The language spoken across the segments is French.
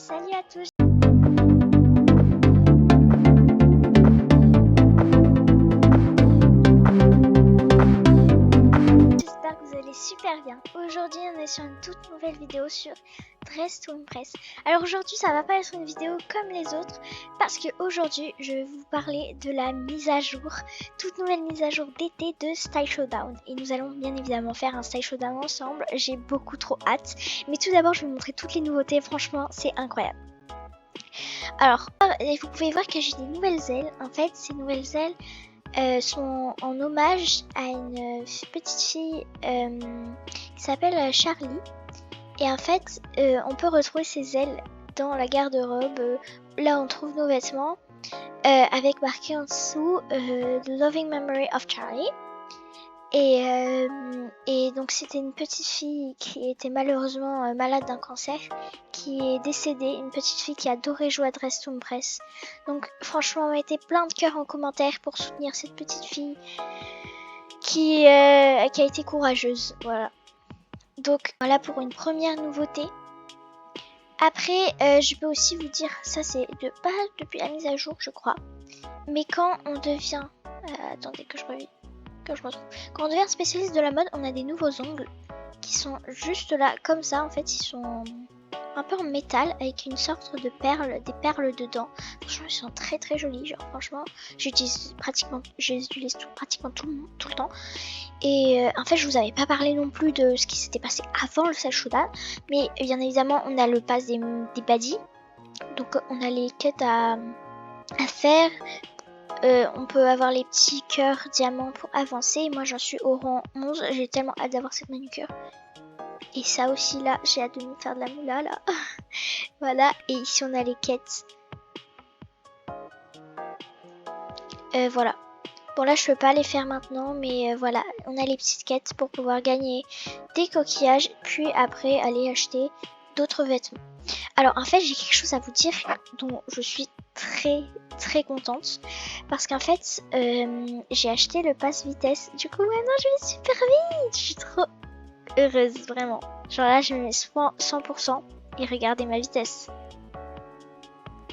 Salut à tous. J'espère que vous allez super bien. Aujourd'hui on est sur une toute nouvelle vidéo sur Dress to Impress. Alors aujourd'hui ça va pas être une vidéo comme les autres parce que aujourd'hui je vais vous parler de la mise à jour, toute nouvelle mise à jour d'été de Style Showdown. Et nous allons bien évidemment faire un Style Showdown ensemble, j'ai beaucoup trop hâte. Mais tout d'abord je vais vous montrer toutes les nouveautés, franchement c'est incroyable. Alors vous pouvez voir que j'ai des nouvelles ailes. En fait ces nouvelles ailes sont en hommage à une petite fille qui s'appelle Charlie. Et en fait, on peut retrouver ces ailes dans la garde-robe. Là, on trouve nos vêtements avec marqué en dessous The Loving Memory of Charlie. Et donc, c'était une petite fille qui était malheureusement malade d'un cancer, qui est décédée. Une petite fille qui adorait jouer à Dress to Impress. Donc, franchement, mettez plein de cœurs en commentaire pour soutenir cette petite fille qui a été courageuse. Voilà. Donc voilà pour une première nouveauté. Après, je peux aussi vous dire, ça c'est pas depuis la mise à jour je crois, mais quand on devient, attendez que je retrouve, quand on devient spécialiste de la mode, on a des nouveaux ongles qui sont juste là comme ça. En fait ils sont un peu en métal avec une sorte de perles, des perles dedans. Franchement ils sont très très jolis, genre franchement je les utilise pratiquement tout le temps. Et en fait je vous avais pas parlé non plus de ce qui s'était passé avant le Style Showdown, mais bien évidemment on a le pass des baddies, donc on a les quêtes à faire. On peut avoir les petits cœurs diamants pour avancer. Moi j'en suis au rang 11, j'ai tellement hâte d'avoir cette manucure. Et ça aussi là, j'ai hâte de me faire de la moula là. Voilà, et ici on a les quêtes. Voilà. Bon là je peux pas les faire maintenant, mais voilà, on a les petites quêtes pour pouvoir gagner des coquillages, puis après aller acheter d'autres vêtements. Alors en fait j'ai quelque chose à vous dire dont je suis très très contente, parce qu'en fait j'ai acheté le pass vitesse, du coup maintenant je vais super vite, je suis trop heureuse vraiment. Genre là je me mets 100% et regardez ma vitesse.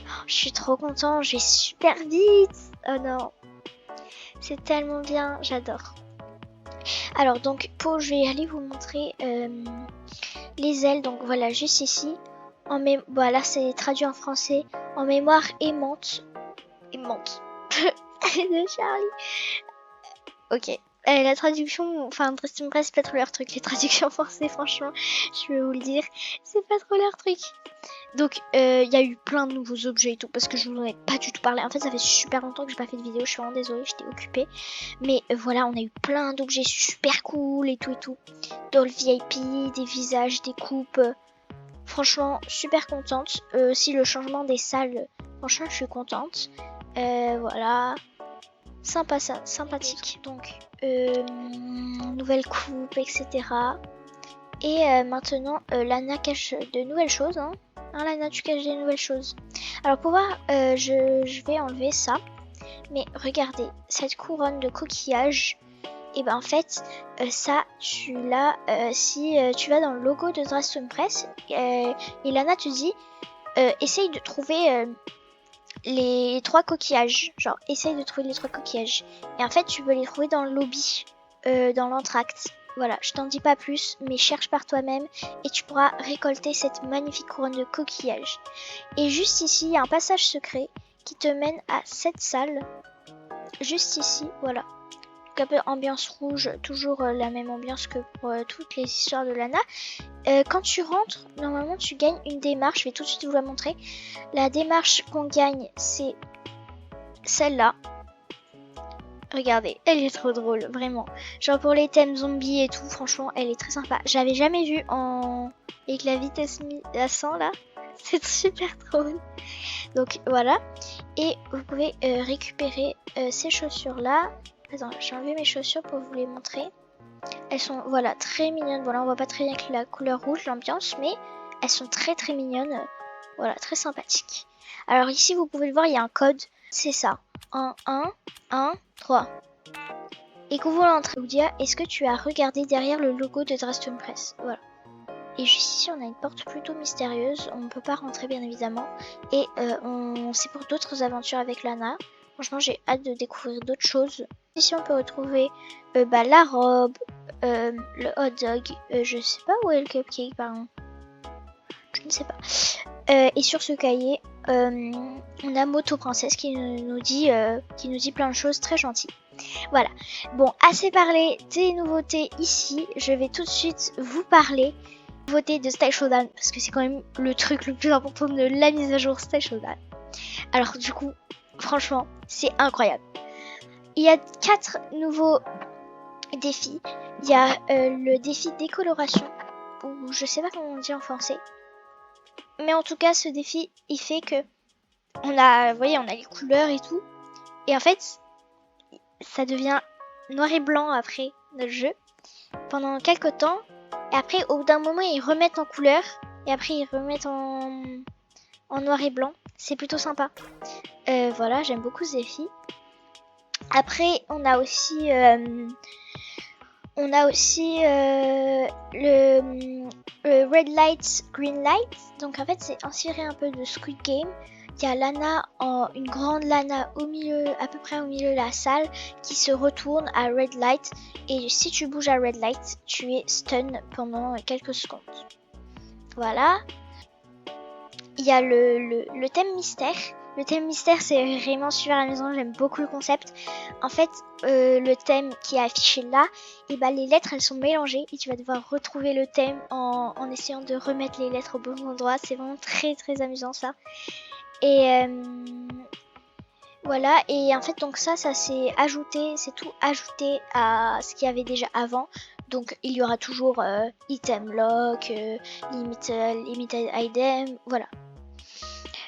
Oh, je suis trop contente, je vais super vite. Oh non. C'est tellement bien, j'adore. Alors donc je vais aller vous montrer les ailes. Donc voilà, juste ici. Voilà, c'est traduit en français. En mémoire aimante. Aimante. de Charlie. Ok. La traduction, enfin, Dress to Impress, c'est pas trop leur truc. Les traductions français, franchement, je vais vous le dire, c'est pas trop leur truc. Donc il y a eu plein de nouveaux objets et tout, parce que je vous en ai pas du tout parlé. En fait ça fait super longtemps que j'ai pas fait de vidéo, je suis vraiment désolée, j'étais occupée. Mais voilà, on a eu plein d'objets super cool et tout. Dans le VIP, des visages, des coupes. Franchement super contente. Aussi le changement des salles, franchement je suis contente. Voilà. Sympathique. Donc nouvelle coupe, etc. Et maintenant Lana cache de nouvelles choses, hein. Lana, tu caches des nouvelles choses. Alors pour voir, je vais enlever ça. Mais regardez, cette couronne de coquillage, et ben en fait, ça, tu l'as si tu vas dans le logo de Dress to Impress. Et Lana te dit, essaye de trouver les 3 coquillages. Genre, essaye de trouver les 3 coquillages. Et en fait, tu peux les trouver dans le lobby, dans l'entracte. Voilà, je t'en dis pas plus, mais cherche par toi-même et tu pourras récolter cette magnifique couronne de coquillage. Et juste ici, il y a un passage secret qui te mène à cette salle. Juste ici, voilà. Donc un peu ambiance rouge, toujours la même ambiance que pour toutes les histoires de Lana. Quand tu rentres, normalement tu gagnes une démarche, je vais tout de suite vous la montrer. La démarche qu'on gagne, c'est celle-là. Regardez, elle est trop drôle, vraiment. Genre pour les thèmes zombies et tout, franchement, elle est très sympa. J'avais jamais vu avec la vitesse à 100 là. C'est super drôle. Donc voilà. Et vous pouvez récupérer ces chaussures là. Attends, j'ai enlevé mes chaussures pour vous les montrer. Elles sont, voilà, très mignonnes. Voilà, on voit pas très bien que la couleur rouge, l'ambiance, mais elles sont très très mignonnes. Voilà, très sympathiques. Alors ici, vous pouvez le voir, il y a un code. C'est ça. 1-1-1-3. Et quand vous l'entrez, vous dire est-ce que tu as regardé derrière le logo de Dress to Impress. Voilà. Et juste ici, on a une porte plutôt mystérieuse. On ne peut pas rentrer, bien évidemment. Et c'est pour d'autres aventures avec Lana. Franchement, j'ai hâte de découvrir d'autres choses. Ici, on peut retrouver la robe, le hot dog. Je sais pas où est le cupcake, pardon. Je ne sais pas. Et sur ce cahier, on a Moto Princesse qui nous dit plein de choses très gentilles. Voilà. Bon, assez parlé des nouveautés ici. Je vais tout de suite vous parler des nouveautés de Style Showdown parce que c'est quand même le truc le plus important de la mise à jour Style Showdown. Alors du coup, franchement, c'est incroyable. Il y a 4 nouveaux défis. Il y a le défi décoloration, ou je sais pas comment on dit en français. Mais en tout cas, ce défi, il fait que vous voyez, on a les couleurs et tout. Et en fait, ça devient noir et blanc après notre jeu pendant quelques temps. Et après, au bout d'un moment, ils remettent en couleur. Et après, ils remettent en noir et blanc. C'est plutôt sympa. Voilà, j'aime beaucoup ce défi. Après, on a aussi le Red Light, Green Light. Donc en fait, c'est inspiré un peu de Squid Game. Il y a Lana, une grande Lana au milieu, à peu près au milieu de la salle, qui se retourne à Red Light. Et si tu bouges à Red Light, tu es stun pendant quelques secondes. Voilà. Il y a le thème mystère. Le thème mystère, c'est vraiment super amusant, j'aime beaucoup le concept. En fait, le thème qui est affiché là, et les lettres, elles sont mélangées et tu vas devoir retrouver le thème en essayant de remettre les lettres au bon endroit. C'est vraiment très très amusant ça. Et voilà, et en fait donc ça c'est tout ajouté à ce qu'il y avait déjà avant. Donc il y aura toujours item lock, limited item, voilà.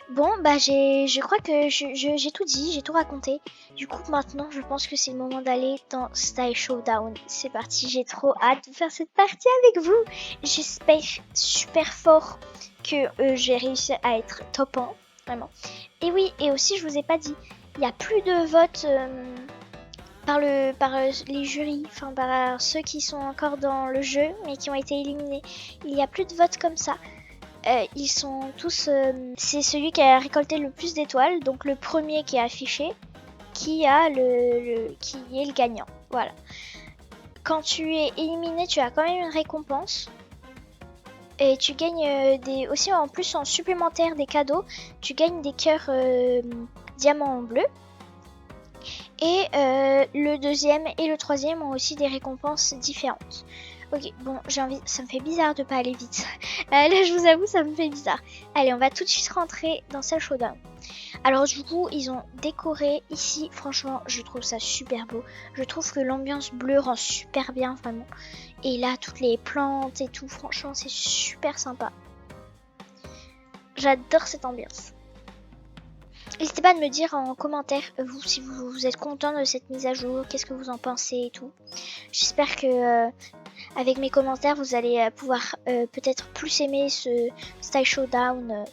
Bon, je crois que j'ai tout dit, j'ai tout raconté. Du coup, maintenant, je pense que c'est le moment d'aller dans Style Showdown. C'est parti, j'ai trop hâte de faire cette partie avec vous. J'espère super fort que j'ai réussi à être top 1, vraiment. Et oui, et aussi, je vous ai pas dit, il n'y a plus de vote par les jurys, enfin par ceux qui sont encore dans le jeu, mais qui ont été éliminés. Il n'y a plus de vote comme ça. Ils sont tous... c'est celui qui a récolté le plus d'étoiles, donc le premier qui est affiché, qui est le gagnant. Voilà. Quand tu es éliminé, tu as quand même une récompense. Et tu gagnes aussi en plus en supplémentaire des cadeaux. Tu gagnes des cœurs diamants bleu. Et le deuxième et le troisième ont aussi des récompenses différentes. Ok, bon, ça me fait bizarre de pas aller vite. Là, je vous avoue, ça me fait bizarre. Allez, on va tout de suite rentrer dans Style Showdown. Alors du coup, ils ont décoré ici. Franchement, je trouve ça super beau. Je trouve que l'ambiance bleue rend super bien, vraiment. Et là, toutes les plantes et tout, franchement, c'est super sympa. J'adore cette ambiance. N'hésitez pas à me dire en commentaire, vous, si vous êtes content de cette mise à jour, qu'est-ce que vous en pensez et tout. J'espère que... avec mes commentaires, vous allez pouvoir peut-être plus aimer ce Style Showdown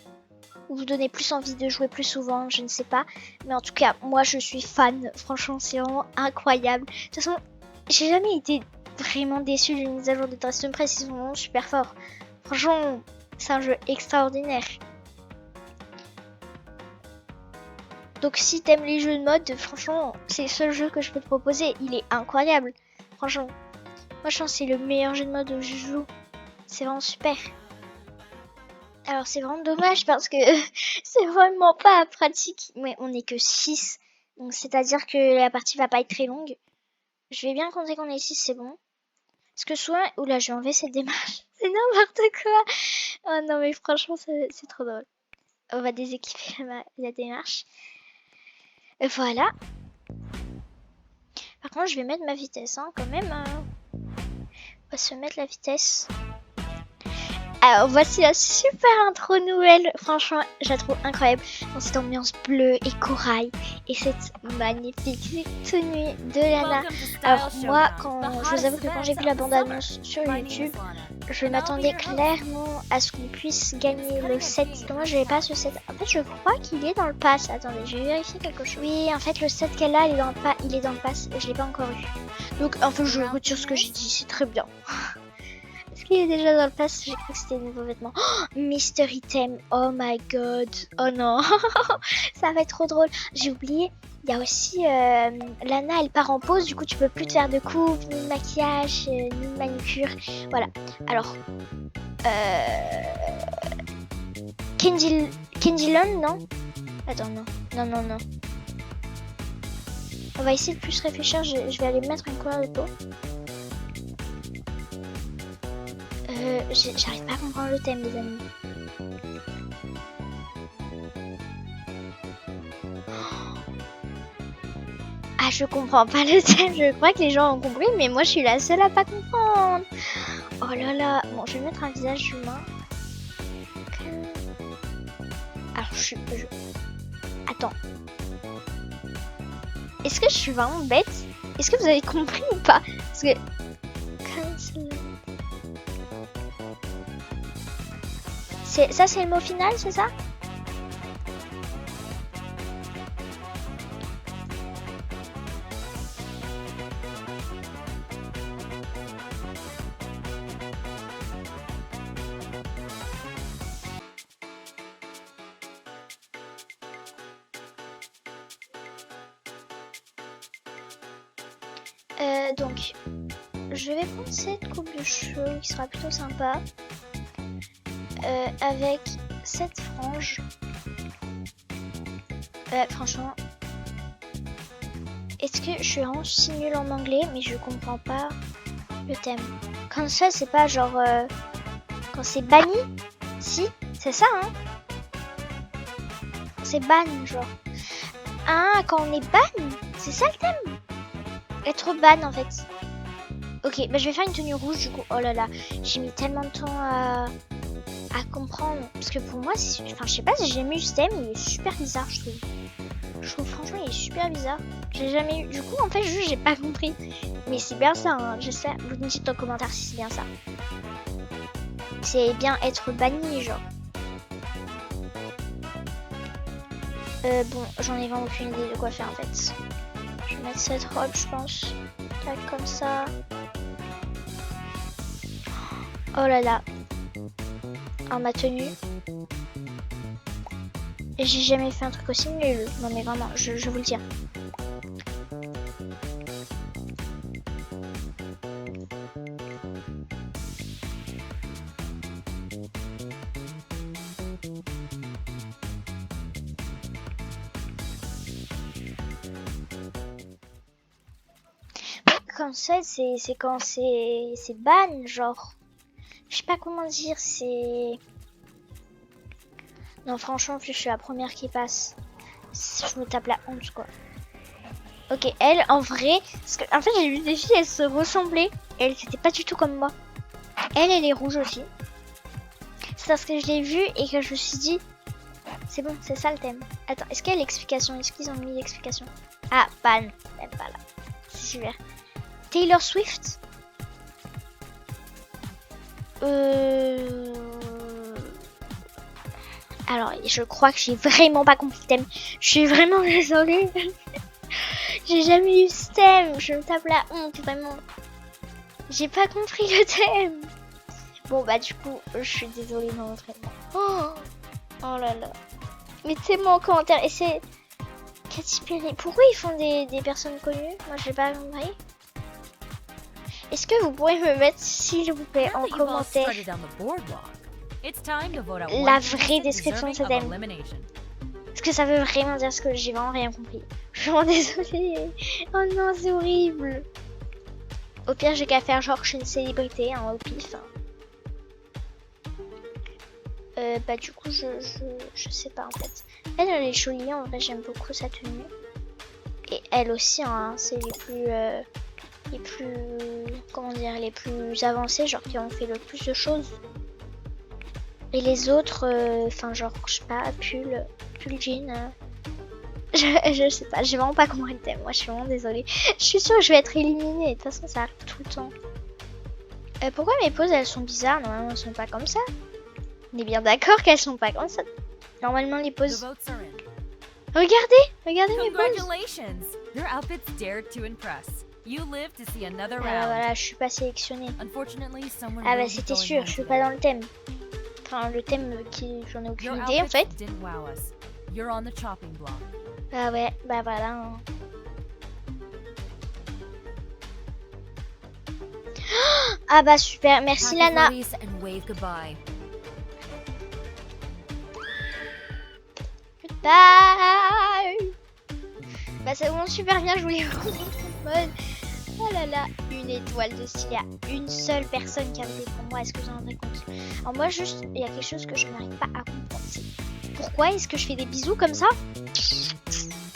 ou vous donner plus envie de jouer plus souvent, je ne sais pas. Mais en tout cas, moi je suis fan. Franchement, c'est vraiment incroyable. De toute façon, j'ai jamais été vraiment déçue d'une mise à jour de Dresden Press. Ils sont vraiment super forts. Franchement, c'est un jeu extraordinaire. Donc si t'aimes les jeux de mode, franchement, c'est le seul jeu que je peux te proposer. Il est incroyable. Franchement. Moi je pense que c'est le meilleur jeu de mode où je joue. C'est vraiment super. Alors c'est vraiment dommage parce que c'est vraiment pas pratique. Mais on n'est que 6. Donc c'est-à-dire que la partie va pas être très longue. Je vais bien compter qu'on est 6, c'est bon. Parce que souvent... Oula, je vais enlever cette démarche. C'est n'importe quoi. Oh non mais franchement c'est trop drôle. On va déséquiper la démarche. Voilà. Par contre je vais mettre ma vitesse quand même. On va se mettre la vitesse. Alors voici la super intro nouvelle. Franchement, je la trouve incroyable. Dans cette ambiance bleue et corail. Et cette magnifique tenue de Lana. Alors moi, je vous avoue que quand j'ai vu la bande-annonce sur YouTube, je m'attendais clairement à ce qu'on puisse gagner le set. Moi, je n'ai pas ce set. En fait, je crois qu'il est dans le pass. Attendez, je vais vérifier quelque chose. Oui, en fait, le set qu'elle a, il est dans le pass. Je ne l'ai pas encore eu. Donc, en fait, je retire ce que j'ai dit. C'est très bien. qu'il est déjà dans le pass? J'ai cru que c'était des nouveaux vêtements. Oh, mystery theme. Oh my god. Oh non. Ça va être trop drôle. J'ai oublié. Il y a aussi Lana, elle part en pause. Du coup, tu peux plus te faire de coupe, ni de maquillage, ni de manucure. Voilà. Alors. Candy Lone, non? Attends, non. Non. On va essayer de plus réfléchir. Je vais aller mettre une couleur de peau. J'arrive pas à comprendre le thème, les amis. Ah, je comprends pas le thème. Je crois que les gens ont compris, mais moi, je suis la seule à pas comprendre. Oh là là. Bon, je vais mettre un visage humain. Alors, Attends. Est-ce que je suis vraiment bête? Est-ce que vous avez compris ou pas? Parce que... Ça, c'est le mot final, c'est ça? Donc, je vais prendre cette coupe de cheveux qui sera plutôt sympa. Avec cette frange. Franchement, est-ce que je suis vraiment si nulle en anglais, mais je comprends pas le thème. Quand ça, c'est pas genre... quand c'est banni? Si, c'est ça, hein? C'est ban, genre. Ah, quand on est ban? C'est ça le thème? Être ban, en fait. Ok, bah je vais faire une tenue rouge, du coup. Oh là là, j'ai mis tellement de temps à comprendre. Parce que pour moi, enfin, je sais pas si j'ai jamais eu ce thème, il est super bizarre, je trouve. Je trouve franchement, il est super bizarre. J'ai jamais eu. Du coup, en fait, juste, j'ai pas compris. Mais c'est bien ça, hein. Je sais. Vous me dites en commentaire si c'est bien ça. C'est bien être banni, genre. Bon, j'en ai vraiment aucune idée de quoi faire en fait. Je vais mettre cette robe, je pense. Tac, comme ça. Oh là là. En ma tenue. Et j'ai jamais fait un truc aussi nul. Non mais vraiment, je vous le dis. Comme ça, c'est quand c'est ban, genre. Je sais pas comment dire, c'est... Non, franchement, plus je suis la première qui passe. Je me tape la honte, quoi. Ok, elle, en vrai... Parce que, en fait, j'ai vu des filles, elles se ressemblaient. Et elles étaient pas du tout comme moi. Elle est rouge aussi. C'est parce que je l'ai vue et que je me suis dit... C'est bon, c'est ça le thème. Attends, est-ce qu'il y a l'explication? Est-ce qu'ils ont mis l'explication? Ah, ban. Même pas là. C'est super. Taylor Swift? Alors, je crois que j'ai vraiment pas compris le thème. Je suis vraiment désolée. J'ai jamais eu ce thème. Je me tape la honte, vraiment. J'ai pas compris le thème. Bon, bah, du coup, je suis désolée, non, vraiment. Oh là là. Mettez-moi en commentaire. Et c'est... Katy Perry. Pourquoi ils font des personnes connues? Moi, je l'ai pas compris. Est-ce que vous pourrez me mettre, s'il vous plaît, en commentaire la vraie description de ce thème? Parce que ça veut vraiment dire ce que j'ai vraiment rien compris. Je suis vraiment désolée. Oh non, c'est horrible. Au pire, j'ai qu'à faire genre que je suis une célébrité, hein, au pif. Bah du coup, je sais pas en fait. Elle est jolie, en vrai, j'aime beaucoup sa tenue. Et elle aussi, hein, c'est les plus, comment dire, les plus avancés, genre qui ont fait le plus de choses. Et les autres, enfin genre, je sais pas, pull jean. Je sais pas, j'ai vraiment pas compris le thème. Moi, je suis vraiment désolée. Je suis sûre que je vais être éliminée. De toute façon, ça arrive tout le temps. Pourquoi mes poses, elles sont bizarres? Normalement, elles sont pas comme ça. On est bien d'accord qu'elles sont pas comme ça. Normalement, les poses... Regardez mes poses. Your outfits dared to impress. You live to see another Ah bah round. voilà, je suis pas sélectionnée. Unfortunately, someone Ah will bah be c'était going sûr, home je suis today. pas dans le thème. Enfin, le thème qui j'en ai aucune Your idée en fait. outfits didn't wow us. You're on the chopping block. Ah ouais, bah voilà. Hein. Ah bah super, merci Pack your Lana. worries and wave goodbye. Bye. Bah ça commence super bien, je voulais vous montrer le mode. Oh là là, une étoile de style. Il y a une seule personne qui a voté pour moi, est-ce que vous en rendez compte? Alors moi juste, il y a quelque chose que je n'arrive pas à comprendre. Pourquoi est-ce que je fais des bisous comme ça?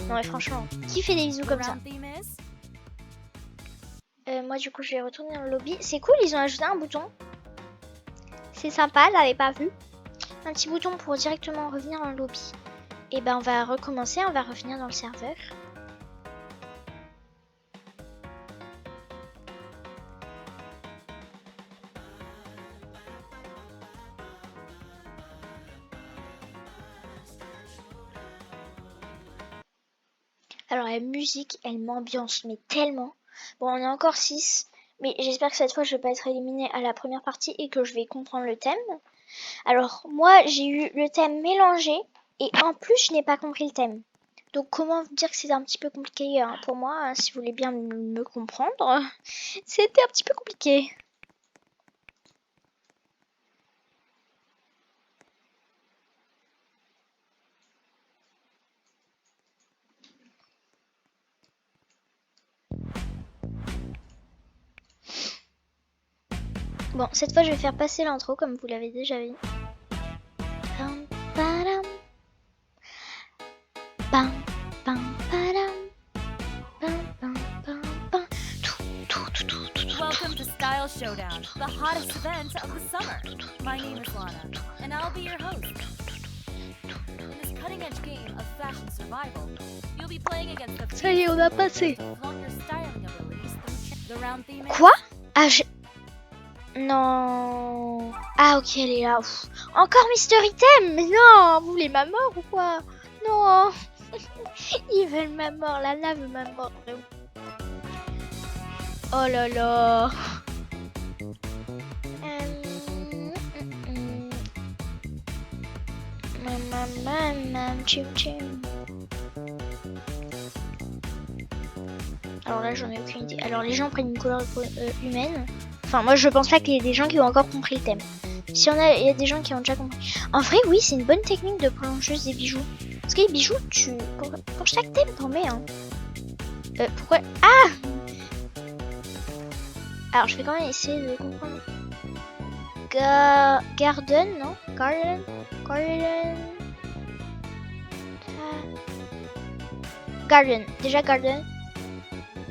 Non mais franchement, qui fait des bisous comme ça? Round theme is Moi du coup je vais retourner dans le lobby. C'est cool, ils ont ajouté un bouton. C'est sympa, j'avais pas vu. Un petit bouton pour directement revenir dans le lobby. Et ben on va recommencer, on va revenir dans le serveur. Alors la musique, elle m'ambiance, mais tellement. Bon, on est encore 6, mais j'espère que cette fois je vais pas être éliminée à la première partie et que je vais comprendre le thème. Alors moi j'ai eu le thème mélangé et en plus je n'ai pas compris le thème. Donc comment vous dire que c'est un petit peu compliqué hein, pour moi, hein, si vous voulez bien me comprendre. C'était un petit peu compliqué. Bon, cette fois je vais faire passer l'intro comme vous l'avez déjà vu. Pam, padam. Pam, pam, padam. Pam, pam, pam, pam. Welcome to Style Showdown, the hottest event of the summer. My name is Lana, and I'll be your host. In this cutting-edge game of fashion survival, you'll be playing against the Ça y est, on a passé. flaunt your styling abilities through the round theme is Quoi? Ah, non. Ah, ok, elle est là. Ouf. Encore Mystery Theme. Mais non, vous voulez ma mort ou quoi? Non. Ils veulent ma mort. Lana veut ma mort. Oh là là. Chim chim. Alors là, j'en ai aucune idée. Alors les gens prennent une couleur humaine. Enfin, moi, je pense pas qu'il y ait des gens qui ont encore compris le thème. Si il y a des gens qui ont déjà compris. En vrai, oui, c'est une bonne technique de prolongeuse des bijoux. Parce que les bijoux, pour chaque thème, t'en mets un. Pourquoi? Ah! Alors, je vais quand même essayer de comprendre. Garden, non? Garden? Garden. Déjà garden.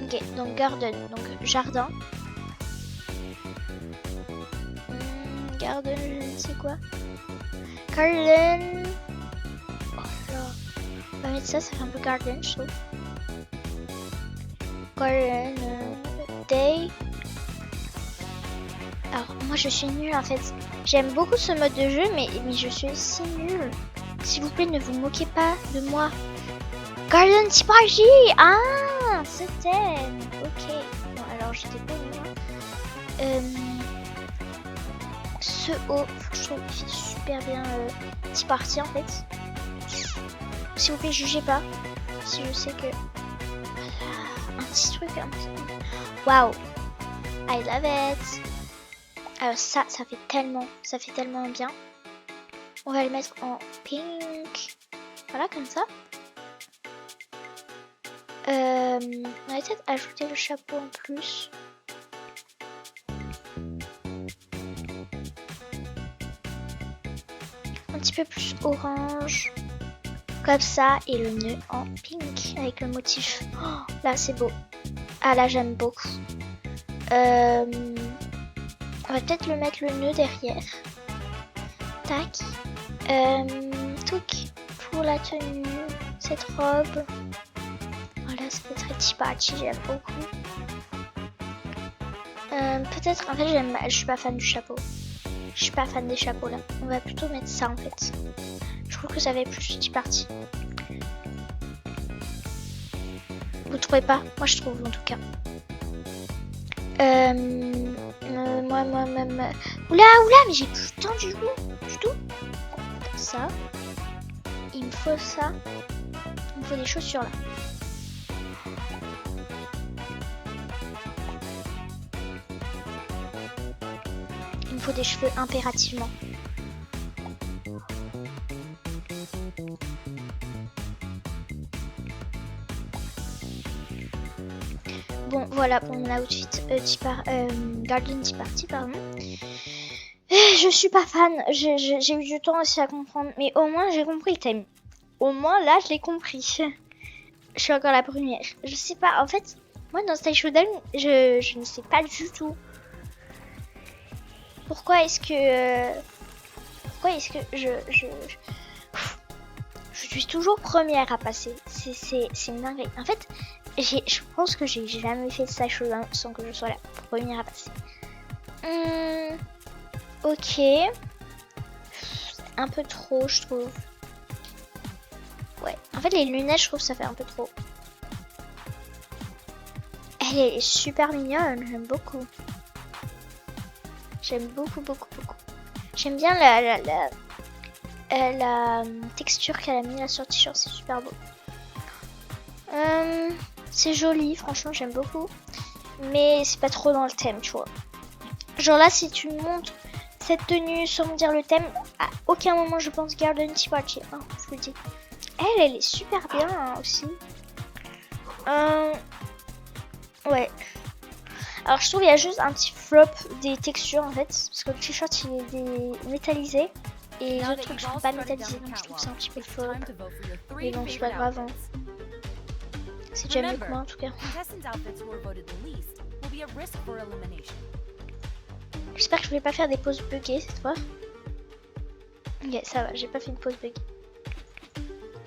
Ok, donc garden, donc jardin. Garden, je ne sais quoi. Garden. Oh là. On va mettre ça fait un peu garden, je trouve. Garden. Day. Alors, moi je suis nulle en fait. J'aime beaucoup ce mode de jeu, mais je suis si nulle. S'il vous plaît, ne vous moquez pas de moi. Garden Typology. Ah, ce thème. Ok. Bon, alors j'étais pas loin. Ce haut, je trouve qu'il fait super bien Tea Party en fait. S'il vous plaît, jugez pas. Si je sais que. Voilà, un petit truc. Waouh. I love it. Alors ça fait tellement bien. On va le mettre en pink. Voilà, comme ça. On va peut-être ajouter le chapeau en plus. Un petit peu plus orange. Comme ça. Et le nœud en pink avec le motif. Oh, là, c'est beau. Ah, là, j'aime beaucoup. On va peut-être le mettre le nœud derrière. Tac. Touc. Pour la tenue. Cette robe. Voilà, ça fait très Tea Party, j'aime beaucoup. Peut-être, en fait, je suis pas fan du chapeau. Je suis pas fan des chapeaux là. On va plutôt mettre ça en fait. Je trouve que ça fait plus Tea Party. Vous trouvez pas? Moi je trouve en tout cas. Oula, mais j'ai plus le temps du tout. Ça. Il me faut ça. Il me faut des chaussures là. Il me faut des cheveux impérativement. Bon, voilà pour mon outfit Garden Tea Party, pardon. Je suis pas fan, j'ai eu du temps aussi à comprendre, mais au moins j'ai compris le thème. Au moins là, je l'ai compris. Je suis encore la première. Je sais pas, en fait, moi dans Style Showdown, je ne sais pas du tout. Pourquoi est-ce que je suis toujours première à passer. C'est une dinguerie. En fait, je pense que j'ai jamais fait de Style Showdown sans que je sois la première à passer. Ok. Un peu trop, je trouve. Ouais. En fait, les lunettes, je trouve que ça fait un peu trop. Elle est super mignonne. J'aime beaucoup. J'aime beaucoup. J'aime bien la texture qu'elle a mis là sur le t-shirt. C'est super beau. C'est joli. Franchement, j'aime beaucoup. Mais c'est pas trop dans le thème, tu vois. Genre là, si tu me montres cette tenue sans me dire le thème, à aucun moment je pense Garden Tea Party, hein, je vous le dis. Elle est super bien hein, aussi. Ouais. Alors je trouve il y a juste un petit flop des textures en fait, parce que le t-shirt il est métallisé et les autres trucs sont pas métallisés, donc je trouve que c'est un petit peu flop. Mais bon, c'est pas grave. Hein. C'est déjà mieux que moi en tout cas. J'espère que je vais pas faire des pauses buggées cette fois. Ok, ça va, j'ai pas fait une pause buggée.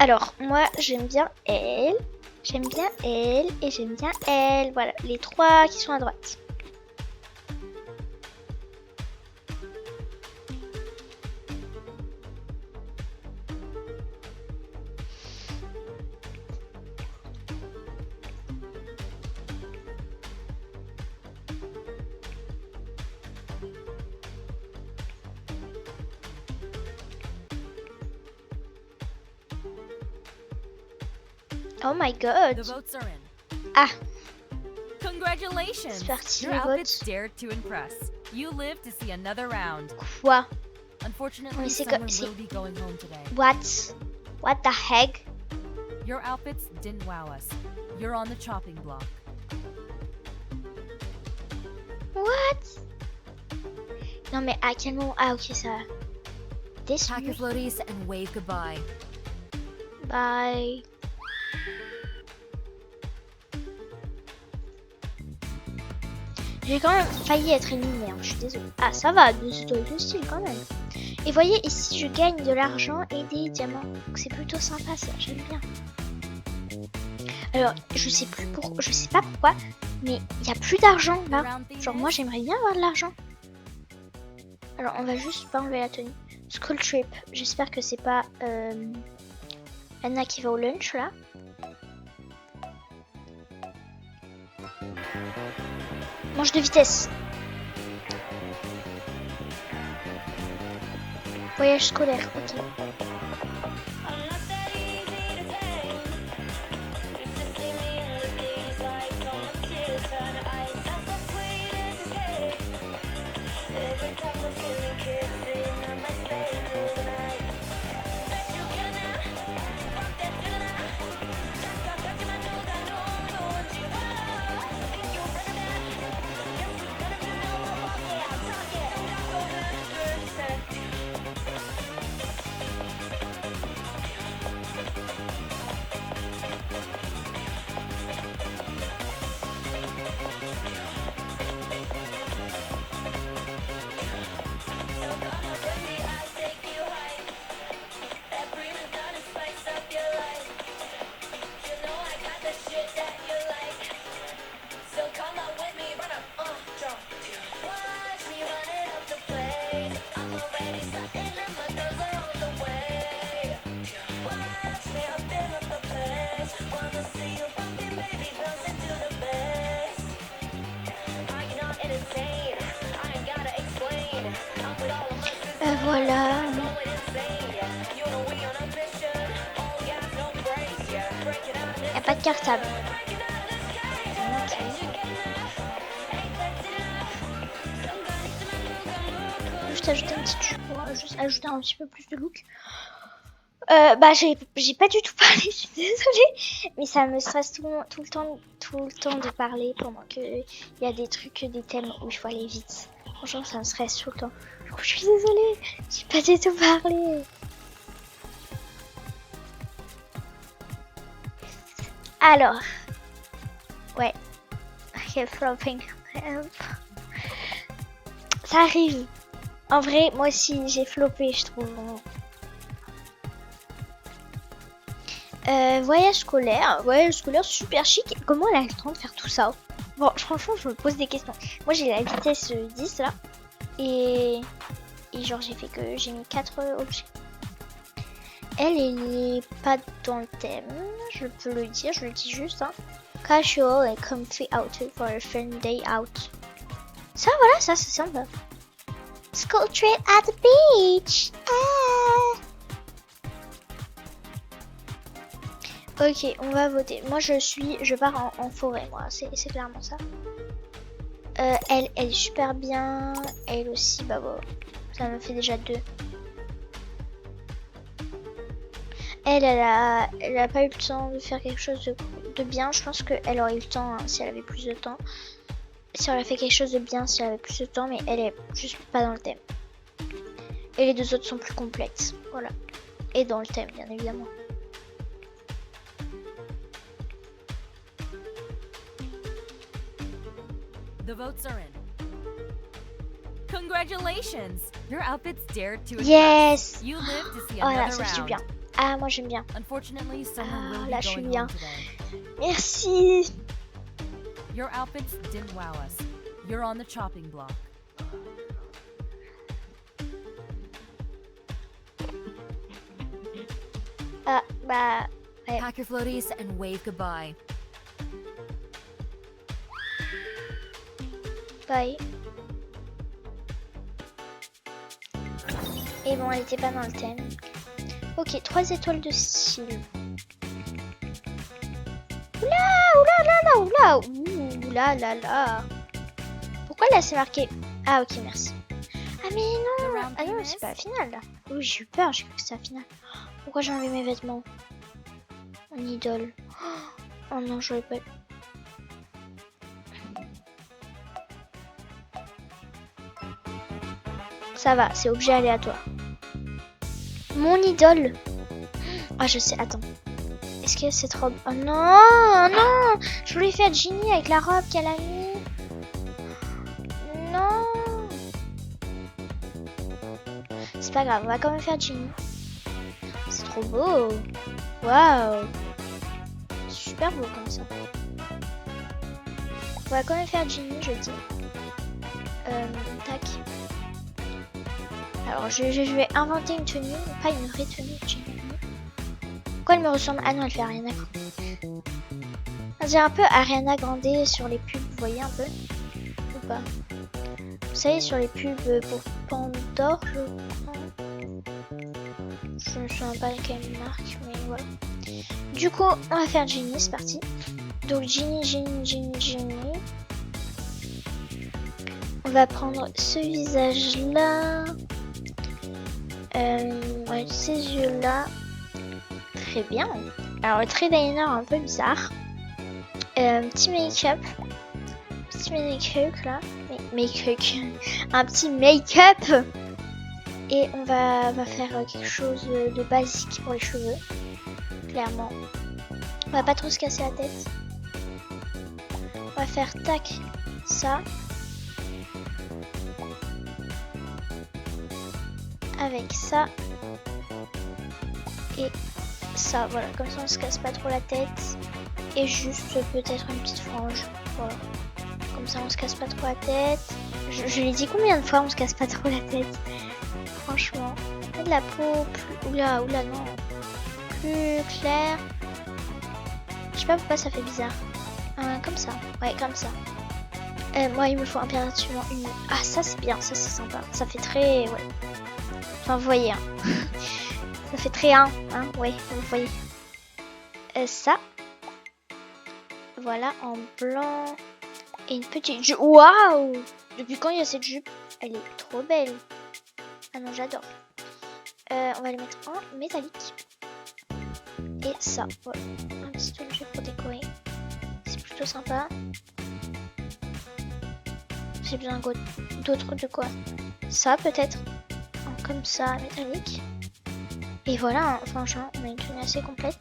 Alors, moi, j'aime bien elle. J'aime bien elle et j'aime bien elle. Voilà, les trois qui sont à droite. Oh my god. The votes are in. Ah. Congratulations. C'est parti, Your les outfits votes. dared to impress. You live to see another round. Quoi? Unfortunately, Mais c'est someone que- will be going home today. What the heck? Your outfits didn't wow us. You're on the chopping block. What? Non mais à quel moment? Ah ok ça. Pack your Déçu. floaties and wave goodbye. Bye. J'ai quand même failli être éliminée, hein, je suis désolée. Ah ça va, c'est le style quand même. Et voyez ici je gagne de l'argent et des diamants. Donc c'est plutôt sympa ça, j'aime bien. Alors je sais pas pourquoi, mais il n'y a plus d'argent The là. round theme Genre is moi j'aimerais bien avoir de l'argent. Alors on va juste pas enlever la tenue. School trip, j'espère que c'est pas Anna qui va au lunch là. Manche de vitesse. Voyage scolaire, ok. voilà. Y a pas de cartable. Ok. Juste ajouter une petite jupe, juste ajouter un petit peu plus de look. Bah j'ai pas du tout parlé, je suis désolée, mais ça me stresse tout le temps de parler pendant que il y a des trucs, des thèmes où il faut aller vite. Franchement, ça me stresse tout le temps. Du coup, je suis désolée, j'ai pas du tout parlé. Alors, ouais, flopping. Ça arrive. En vrai, moi aussi, j'ai floppé, je trouve. Voyage scolaire super chic. Comment elle a le temps de faire tout ça? Bon, franchement, je me pose des questions. Moi, j'ai la vitesse 10 là. Et genre, j'ai mis 4 objets. Elle est pas dans le thème. Je peux le dire, je le dis juste. Hein. Casual and comfy outfit for a fun day out. Ça, voilà, ça, c'est sympa. School trip at the beach. Ah. Ok, on va voter. Moi, je pars en forêt, moi. C'est clairement ça. Elle est super bien. Elle aussi, bah bon. Ça me fait déjà 2. Elle a pas eu le temps de faire quelque chose de bien. Je pense qu'elle aurait eu le temps hein, si elle avait plus de temps. Si elle a fait quelque chose de bien, si elle avait plus de temps. Mais elle est juste pas dans le thème. Et les 2 autres sont plus complètes. Voilà. Et dans le thème, bien évidemment. The votes are in. Congratulations! Your outfits dared to Yes! You live to see Oh là, another ça fait du bien. round. Ah, moi j'aime bien. Unfortunately, someone will là, be je suis going bien. home today. Merci. Your outfits didn't wow us. You're on the chopping block. Ah, bah... Ouais. Pack your floaties and wave goodbye. Bye. Et bon, elle était pas dans le thème. Ok, 3 étoiles de style. Oula là là. Pourquoi là c'est marqué? Ah ok, merci. Ah mais non. Ah non, c'est pas la finale là. Oui, j'ai eu peur, j'ai cru que c'était la finale. Pourquoi j'ai enlevé mes vêtements? Mon idole. Oh non, j'aurais pas... Ça va, c'est objet aléatoire. Mon idole. Ah, je sais, attends. Est-ce qu'il y a cette robe? Oh non, non. Je voulais faire Ginny avec la robe qu'elle a mis. Non. C'est pas grave, on va quand même faire Ginny. C'est trop beau. Waouh. Super beau comme ça. On va quand même faire Ginny, je dis. Tac. Alors, je vais inventer une tenue, pas une vraie tenue. Pourquoi elle me ressemble? Ah non, elle fait Ariana Grande. On dirait un peu Ariana Grande sur les pubs, vous voyez un peu? Ou pas? Vous savez, sur les pubs pour Pandore, je crois. Je ne me souviens pas de quelle marque, mais voilà. Du coup, on va faire Ginny, c'est parti. Donc, Ginny. On va prendre ce visage-là. Ouais, ces yeux-là. Très bien. Alors, le trait d'eyeliner un peu bizarre. Petit make-up. Petit make-up là. Un petit make-up. Et on va faire quelque chose de basique pour les cheveux. Clairement. On va pas trop se casser la tête. On va faire tac, ça. Avec ça. Et ça, voilà. Comme ça, on se casse pas trop la tête. Et juste peut-être une petite frange. Voilà. Comme ça, on se casse pas trop la tête. Je l'ai dit combien de fois on se casse pas trop la tête? Franchement. Et de la peau plus... Oula, non. Plus claire. Je sais pas pourquoi ça fait bizarre. Comme ça. Ouais, comme ça. Moi, il me faut impérativement une... Ah, ça, c'est bien. Ça, c'est sympa. Ça fait très... Ouais. Enfin, vous voyez, hein. Ça fait très 1, hein, ouais, vous voyez. Ça. Voilà, en blanc. Et une petite jupe. Waouh! Depuis quand il y a cette jupe? Elle est trop belle. Ah non, j'adore. On va le mettre en métallique. Et ça, ouais. Un petit objet pour décorer. C'est plutôt sympa. J'ai besoin d'autres de quoi? Ça, peut-être. Comme ça, métallique. Et voilà, hein, franchement, on a une tenue assez complète.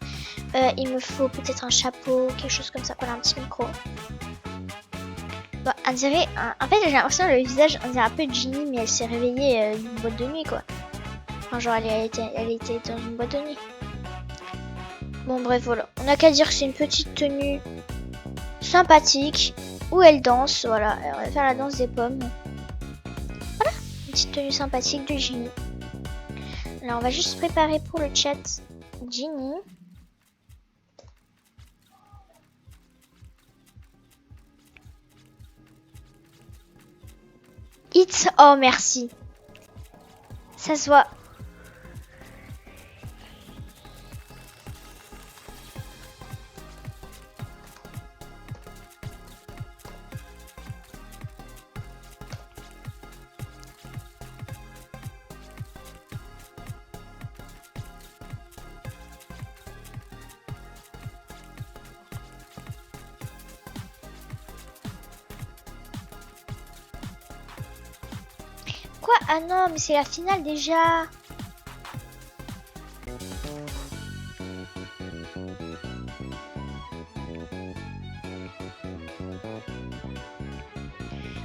Il me faut peut-être un chapeau, quelque chose comme ça. Voilà, un petit micro. Bon, on dirait... En fait, j'ai l'impression que le visage, on dirait un peu Ginny, mais elle s'est réveillée d'une boîte de nuit, quoi. Enfin, genre, elle était dans une boîte de nuit. Bon, bref, voilà. On n'a qu'à dire que c'est une petite tenue sympathique où elle danse. Voilà, on va faire la danse des pommes. Voilà, une petite tenue sympathique de Ginny. Alors, on va juste se préparer pour le chat Ginny. Oh, merci. Ça se voit. Quoi? Ah non, mais c'est la finale déjà.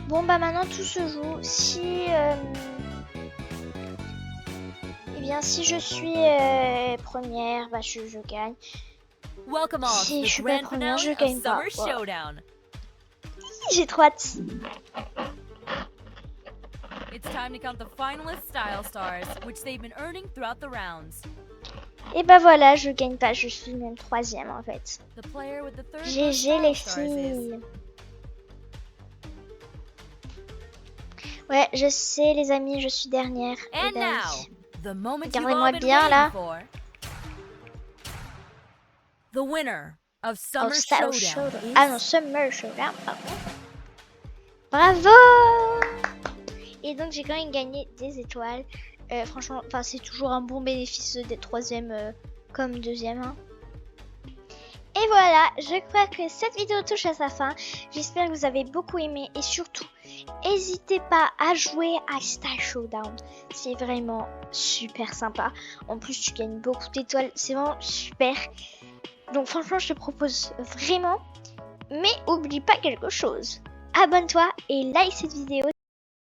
Bon bah maintenant tout se joue. Si eh bien si je suis première, bah je gagne. Si je suis pas première, je gagne pas. Voilà. J'ai trop hâte. It's time to count the finalist style stars, which they've been earning throughout the rounds. Et bah voilà, je gagne pas, je suis même troisième en fait. The player with the third GG les filles. Ouais, je sais les amis, je suis dernière. And now, the moment regardez-moi bien là. The winner of Summer Showdown. Ah non, Summer Showdown, pardon. Bravo! Et donc j'ai quand même gagné des étoiles. Franchement, c'est toujours un bon bénéfice d'être troisième comme deuxième. Hein. Et voilà, je crois que cette vidéo touche à sa fin. J'espère que vous avez beaucoup aimé et surtout, n'hésitez pas à jouer à Star Showdown. C'est vraiment super sympa. En plus, tu gagnes beaucoup d'étoiles. C'est vraiment super. Donc franchement, je te propose vraiment. Mais oublie pas quelque chose. Abonne-toi et like cette vidéo.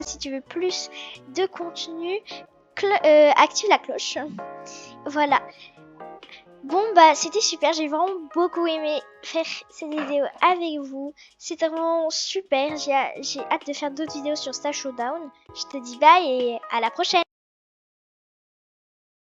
Si tu veux plus de contenu, active la cloche. Voilà. Bon bah c'était super, j'ai vraiment beaucoup aimé faire cette vidéo avec vous. C'était vraiment super, j'ai hâte de faire d'autres vidéos sur Star Showdown. Je te dis bye et à la prochaine.